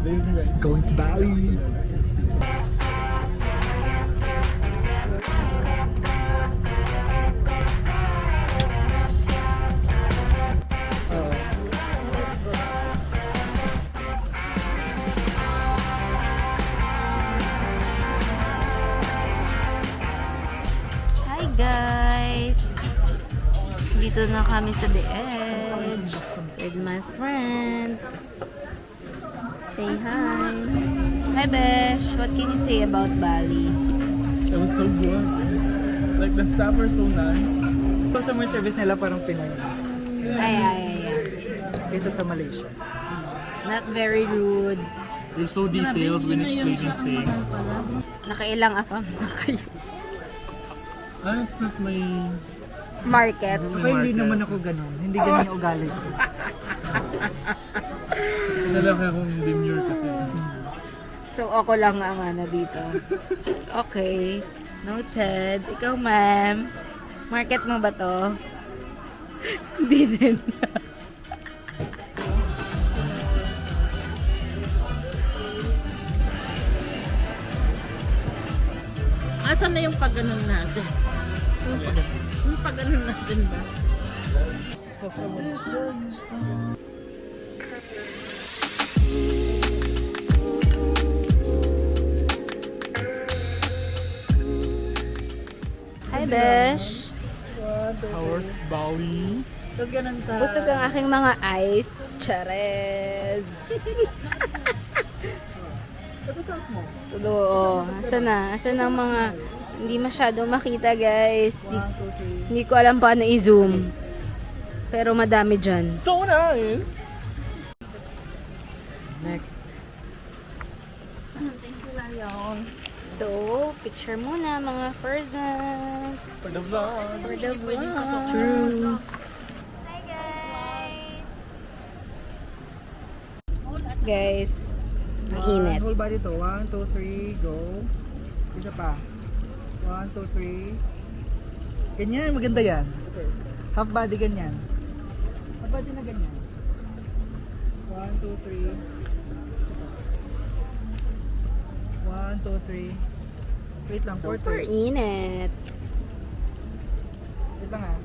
Going to Bali. Hi guys! Dito na kami sa The Edge with my friends. Say hi! Hi Besh! What can you say about Bali? It was so good. Like the staff are so nice. Customer service nila parang Pinoy. Ay. Kaysa sa Malaysia. Not very rude. They're so detailed when explaining things. Nakailang afam na kayo. Ah, it's not my... Market. Ako hindi naman ako ganun. Hindi ganun yung ugali ko. Nalaki akong demure kasi. So ako lang ang ano dito. Okay. Noted. Ikaw ma'am. Market mo ba to? Hindi din. Asan na yung pagganon natin? Yung pagganon natin ba? Hi Besh. How's Bali? Tapos ganun ka. Busog ang aking mga ice. Chares. Oo. Asan na ang mga hindi masyadong makita guys. Hindi ko alam paano i-zoom. Pero madami dyan. So nice! Next. Thank you, Marion. So, picture muna mga persons. For the vlog. For the vlog. True. Hi guys! Guys, ang init. Whole body to. 1, 2, 3, go. Isa pa. 1, 2, 3. Ganyan, maganda yan. Half body ganyan. Half body na ganyan. 1, 2, 3. 1, 2, 3. Wait lang, Super 4, 3. init. Wait lang ah.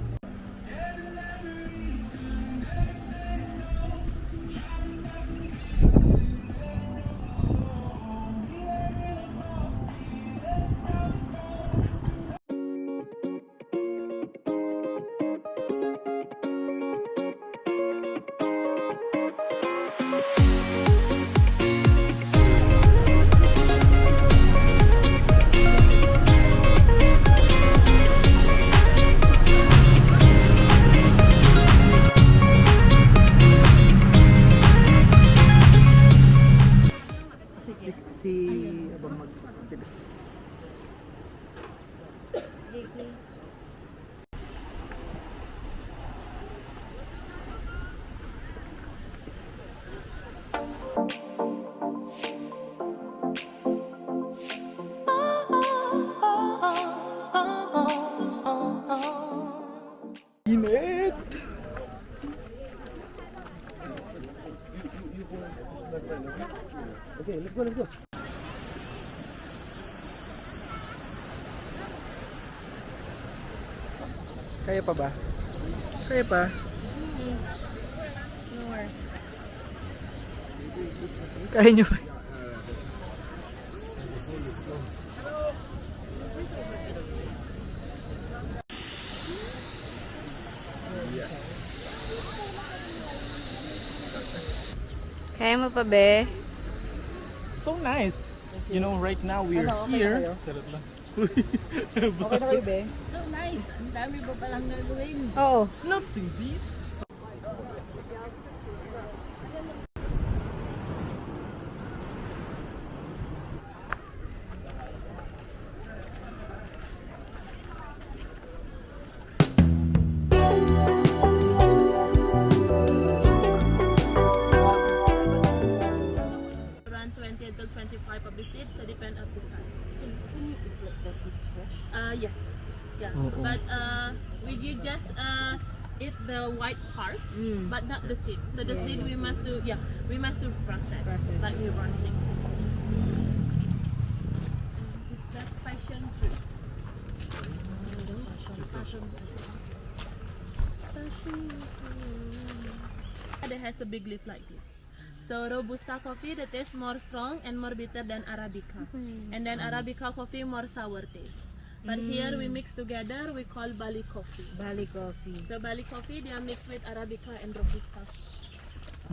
Abang mag... Init! Okay, let's go. Kaya pa ba? Kaya pa? More. Kaya nyo ba? Kaya mo pa, be? So nice! You know, right now we're here. Charot lang. Okay na kayo, be? So nice. Ang dami ba palang gagawin? Oo. Nothing beats. Around 20 until 25 of the seats, so depend on the size. Can you eat the seeds fresh? Yes. Yeah. Oo. But will you just eat the white part, Mm. but not the seed. So the seed we must do process. Like we're roasting. That's passion fruit. Passion fruit. It has a big leaf like this. So Robusta coffee, the taste more strong and more bitter than Arabica. And then Arabica coffee more sour taste. But here we mix together, we call Bali coffee. Bali coffee. So Bali coffee, they are mixed with Arabica and Robusta.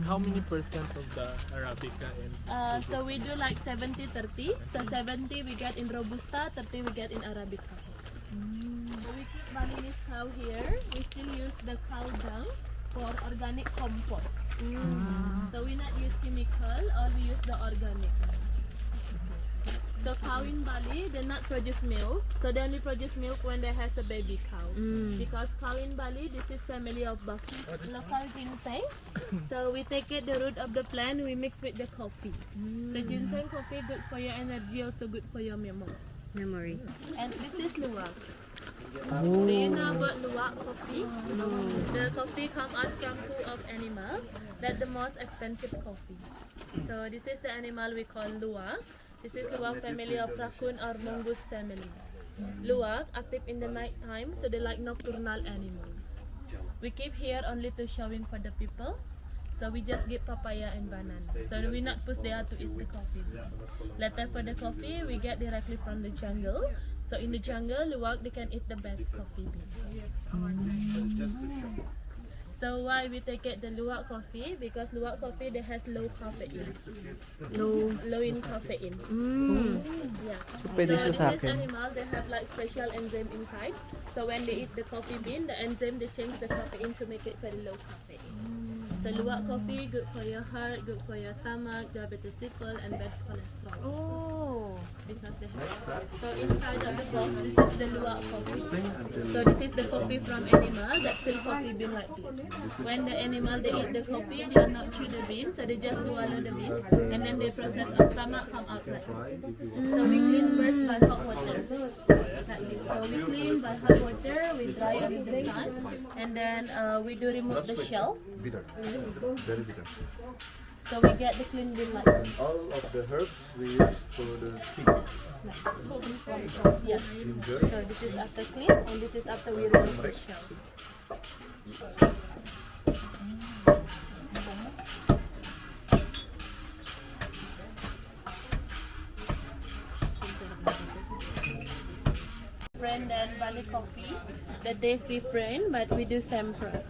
How many percent of the Arabica and So we do like 70-30. So 70 we get in Robusta, 30 we get in Arabica. So we keep Balinese cow here. We still use the cow dung for organic compost. So we not use chemical, or we use the organic. So cow in Bali, they not produce milk. So they only produce milk when they has a baby cow. Because cow in Bali, this is family of buffy. Local ginseng. So we take it the root of the plant, we mix with the coffee. So ginseng coffee good for your energy, also good for your Memory. and this is luwak. Do you know about luwak coffee? The coffee come out from poo of animal. That's the most expensive coffee. So this is the animal we call luwak. This is luwak family of raccoon or mongoose family. Luwak active in the night time, so they like nocturnal animal. We keep here only to showing for the people. So we just give papaya and banana. So we not push there to eat the coffee. Later for the coffee, we get directly from the jungle. So in the jungle, luwak they can eat the best coffee beans. So why we take it the luwak coffee? Because luwak coffee they has low caffeine. Low in caffeine. Yeah. So, pwede siya sa this akin. animal they have like special enzyme inside. So when they eat the coffee bean, the enzyme they change the caffeine to make it very low caffeine. So luwak coffee good for your heart, good for your stomach, diabetes people, and bad cholesterol. Oh. Because they have. So inside of the box, this is the luwak coffee. So this is the coffee from animal that still coffee bean like this. When the animal they eat the coffee, they are not chew the bean, so they just swallow the bean, and then they process on stomach come out like this. So we clean first by hot water. Like this. So we clean by hot water, we dry under the sun, and then we do remove the shell. Bitter. Very bitter. So we get the clean bean like this. All of the herbs we use for the tea. Yeah. Ginger. So this is after clean, and this is after we remove the shell. Different than Bali coffee. The taste different, but we do same process.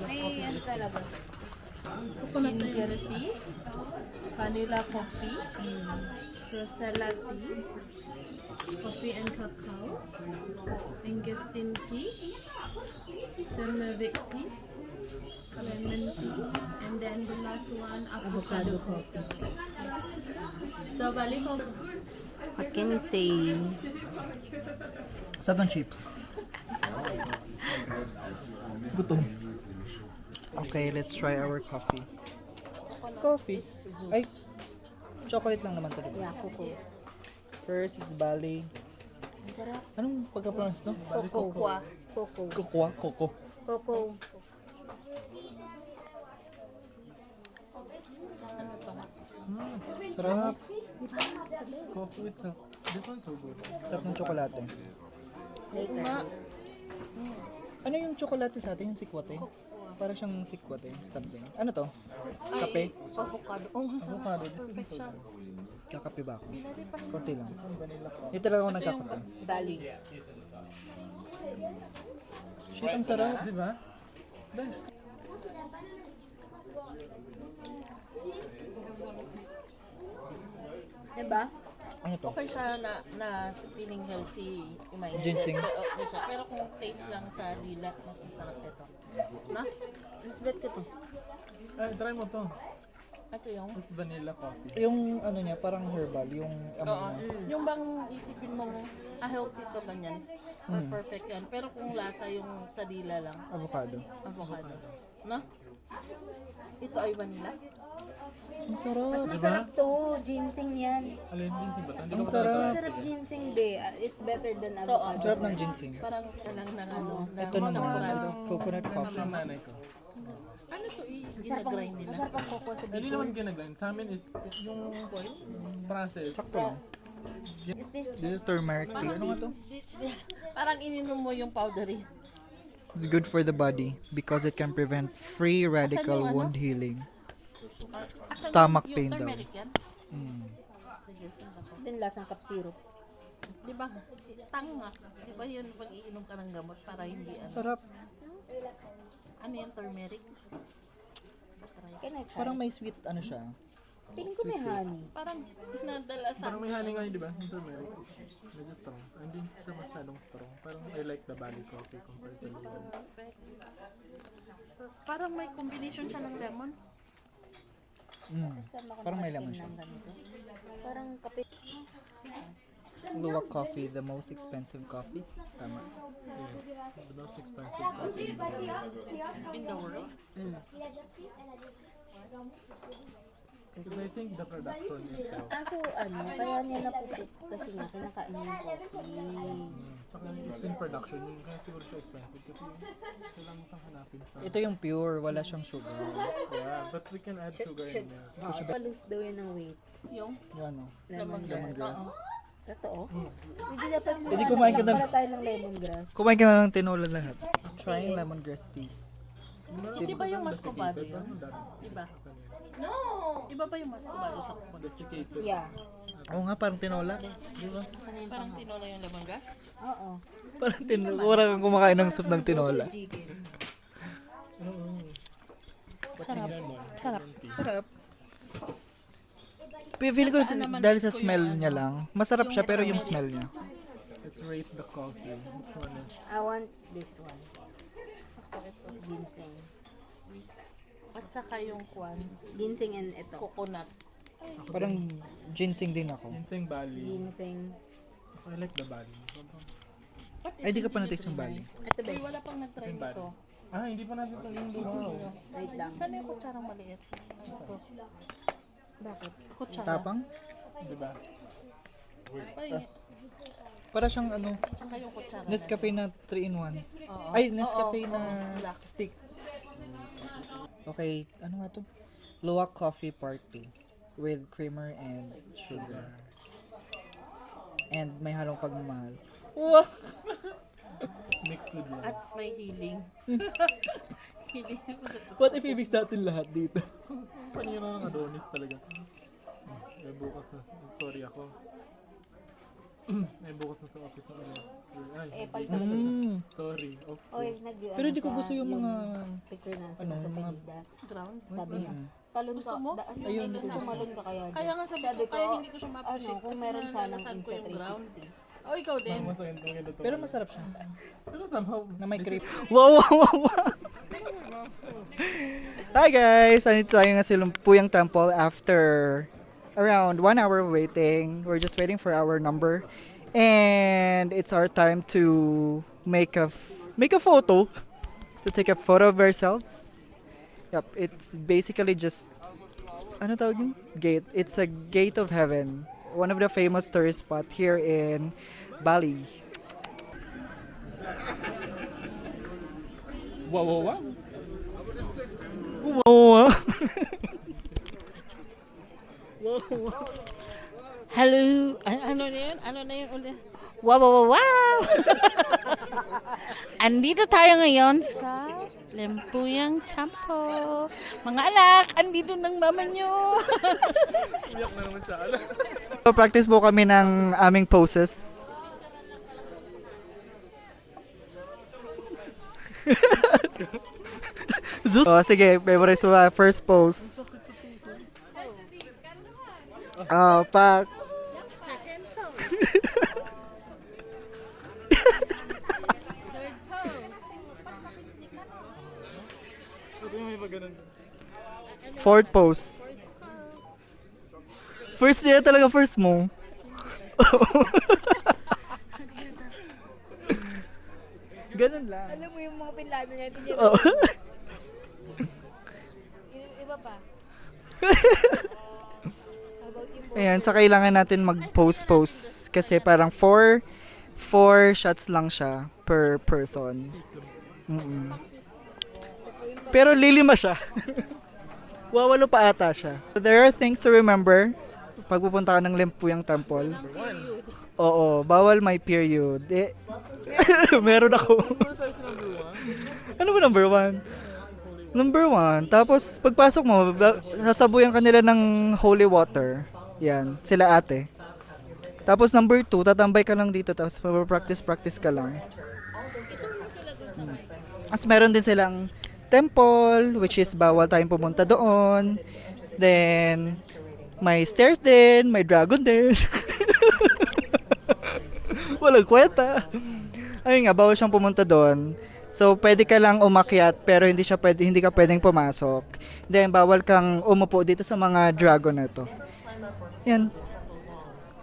May ano talaga? Ginger tea, vanilla coffee, rosella tea, coffee and cacao, Angostin tea, turmeric tea, lemon tea, and then the last one avocado coffee. Yes. So Bali coffee. What can you say? Sarap ng chips. Gutom. Okay, let's try our coffee. Coffee? Ay, chocolate lang naman to, diba? Yeah, coco. First is Bali. Ang sarap. Anong pagka-pronounce to? Coco. Coco. Cocoa? Coco. Coco. Sarap. coffee with some? This one's so good. Sarap ng tsokolate. Later. Ano yung tsokolate sa atin? Yung sikwate? Para siyang sikwate. Something. Ano to? Kape? Avocado. Oh, Avocado, this is so good. Kakape ba ako? Konti lang. Ito talaga ako nagkakape. Bali. Shit, ang sarap. Di ba? Best. Diba? Ano to? Okay siya na feeling healthy yung mindset. Ginseng. Okay siya. Pero kung taste lang sa dila, mas masarap ito. Na? Mas bet ko to. Try mo to. Ito yung... This vanilla coffee. Yung ano niya, parang herbal. Yung Oo. niya. Yung bang isipin mong healthy ka ba yan? Or perfect yan. Pero kung lasa yung sa dila lang, Avocado. avocado. No? Ito ay vanilla? Ang sarap. Mas masarap to. Ginseng yan. Alin din si Bata? Hindi Ang ko sarap. Masarap ginseng, be. It's better than Ito, avocado. Sarap ng ginseng. Parang lang na ano. Ito naman, it's coconut coffee. Ang nanay ko. Ano to? Masarap Gina-grind nila. masarap ang cocoa sa Hindi Bicol. naman ginagawa. Sa amin is yung process. Sakto lang. Is this? This is turmeric tea. Ano nga to? Parang ininom mo yung powdery. It's good for the body because it can prevent free radical yung ano? wound healing. Asan Stomach yung pain daw. turmeric yan? Mm. Sige, sundan ko. Din lasang cup syrup. Di ba? Tanga. Di ba yun pag iinom ka ng gamot para hindi ano? Sarap. Ano yung turmeric? Can I try? Parang may sweet ano siya. Feeling ko may honey. Parang nadala sa Parang may honey nga yun, di ba? Yung turmeric. Medyo strong. Hindi siya masyadong strong. Parang I like the Bali coffee compared to lemon. Parang may combination siya ng lemon. Parang may lemon siya. Parang kape. Luwak coffee, the most expensive coffee. Tama. Yes. The most expensive coffee in the world. In the world. Because I think the production itself. So ano, kaya niya napuput kasi nga kinakain niya yung coffee. Saka it's in production. Yung kaya siguro siya expensive. Kasi kailangan mo siyang hanapin sa... Ito yung pure, wala siyang sugar. Yeah, but we can add sugar in there. Pa-lose daw yun ng weight. Yung Yung ano, Lemongrass. lemongrass. Totoo? Hindi dapat Hindi kumain ka na- pala tayo ng lemongrass. Kumain ka na ng tinola lahat. Try yung lemongrass tea. Hindi ba yung mascobado yun? Parang dami. Iba. No! Iba ba yung mascobado sa Desiccated. Yeah. Oo nga, parang tinola. Di ba? Parang tinola yung lemongrass? Oo. Parang tinola. Parang kang kumakain ng soup ng tinola. Chicken. Sarap. Sarap. Sarap. Feel ko dahil sa smell niya lang. Masarap siya pero yung smell niya. Let's rate the coffee. Which one is... I want this one. Ginseng. At saka yung kwan, Ginseng and ito. coconut. Parang ginseng din ako. Ginseng Bali. Ginseng. I like the Bali. Ay, di ka pa na-taste yung Bali. Ito ba? Uy, wala pang nag-try nito. Ah, hindi pa natin ito yung lumaw. Wait lang. Saan yung kutsarang maliit? Ito. Bakit? Kutsara. Tapang? Diba? Ay, Para siyang ano, saka yung kutsara. Nescafe na 3-in-1. Oo. Ay, Nescafe Oo, na black. stick. Okay, ano nga to? Luwak coffee part 2 with creamer and sugar. And may halong pagmamahal. Wow! Mixed with love. At may healing. Healing. What if ibig sa atin lahat dito? Panira ng Adonis talaga. Ay, bukas na. Sorry ako. Ay, bukas na sa office na ano. Ay, Palitan mo. sorry. Of Oy, course. nag Pero di ko gusto yung mga... picture na ano, sa mga- Pinida. Ground. Sabi niya, talon ka. Ayun, Gusto tumalon ka kaya. Kaya nga sabi ko, kaya hindi ko siya ma-appreciate Ano, kung kasi meron sanang nalalasan ko Insta yung ground. 360. Oh, ikaw din. Masaya itong ganito. Pero masarap siya. Pero somehow, Na may cream. Wow, wow, wow, wow. Hi guys! Andito tayo nga sa Lumpuyang Temple after around 1 hour waiting. We're just waiting for our number. And it's our time to make a photo. To take a photo of ourselves. Yep, it's basically just ano tawag yun? Gate. It's a gate of heaven. One of the famous tourist spot here in Bali. wow, wow, wow. Wow. Hello. Ano na yun? Ano na yun ulit? Wow, wow, wow, wow! Andito tayo ngayon sa Lumpuyang Temple. Mga anak, andito ng mama nyo. Iyak na naman siya. Alam. Practice po kami ng aming poses. Oh, sige, memorize mo first pose. Oh, pa. Second pose. Third pose. May pa ganun. Fourth pose. First niya talaga first mo. Ganun lang. Alam mo yung mga pinlano natin yan. Oh. Iba pa. Ayan, sa kailangan natin mag-post kasi parang 4 shots lang siya per person. Mm-mm. Pero lilima siya. Wawalo pa ata siya. There are things to remember pag pupunta ka ng Limpuyang Temple. Oo, bawal may period. Meron ako. Ano ba number 1? Number 1. Tapos pagpasok mo, sasabuyan ka nila ng holy water. Yan, sila ate. Tapos number 2, tatambay ka lang dito tapos practice ka lang. As meron din silang temple, which is bawal tayong pumunta doon. Then, may stairs din, may dragon din. Walang kwenta. Ayun nga, bawal siyang pumunta doon. So, pwede ka lang umakyat pero hindi ka pwedeng pumasok. Then, bawal kang umupo dito sa mga dragon na to. Yan.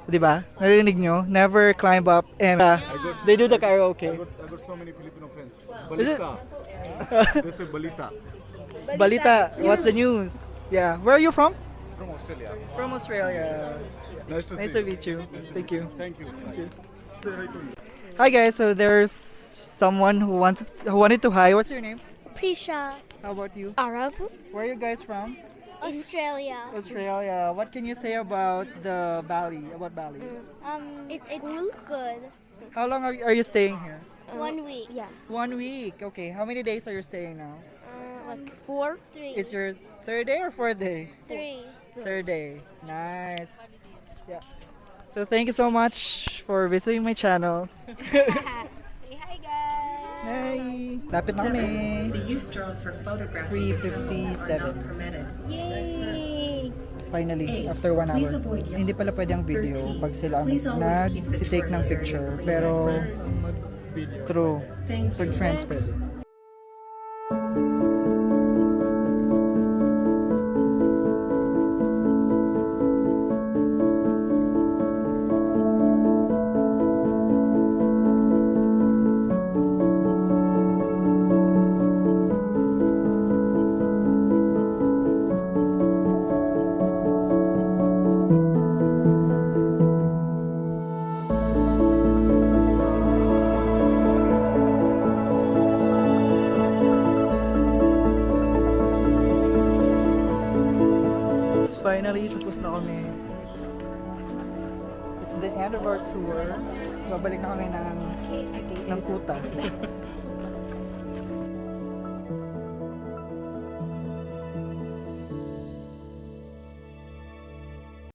Diba? Narinig nyo? Never climb up and they do the karaoke. I got so many Filipino friends. Is it? They say Balita. Balita, what's the news? Yeah. Where are you from? From Australia. From Australia. Nice to Nice see to meet you. Thank you. Thank you. Say hi to me. Hi guys, so there's someone who wanted to hi. What's your name? Prisha, How about you? Arab, Where are you guys from? Australia. Australia. What can you say about the Bali? About Bali? It's good. How long are you staying here? 1 week. Yeah. 1 week. Okay. How many days are you staying now? Like 4, 3, Is your third day or fourth day? 3. Third day. Nice. Yeah. So thank you so much for visiting my channel. Say hi, guys. Hi. Lapit na kami. The use drone for photography 3:57. permitted. Yay! Finally, after 1 hour. Hindi pala pwede ang video pag sila ang nag-take ng picture. Pero Video. true. Thank Pag you. friends pwede. Finally, tapos na kami. It's the end of our tour. Babalik na kami ng Kuta.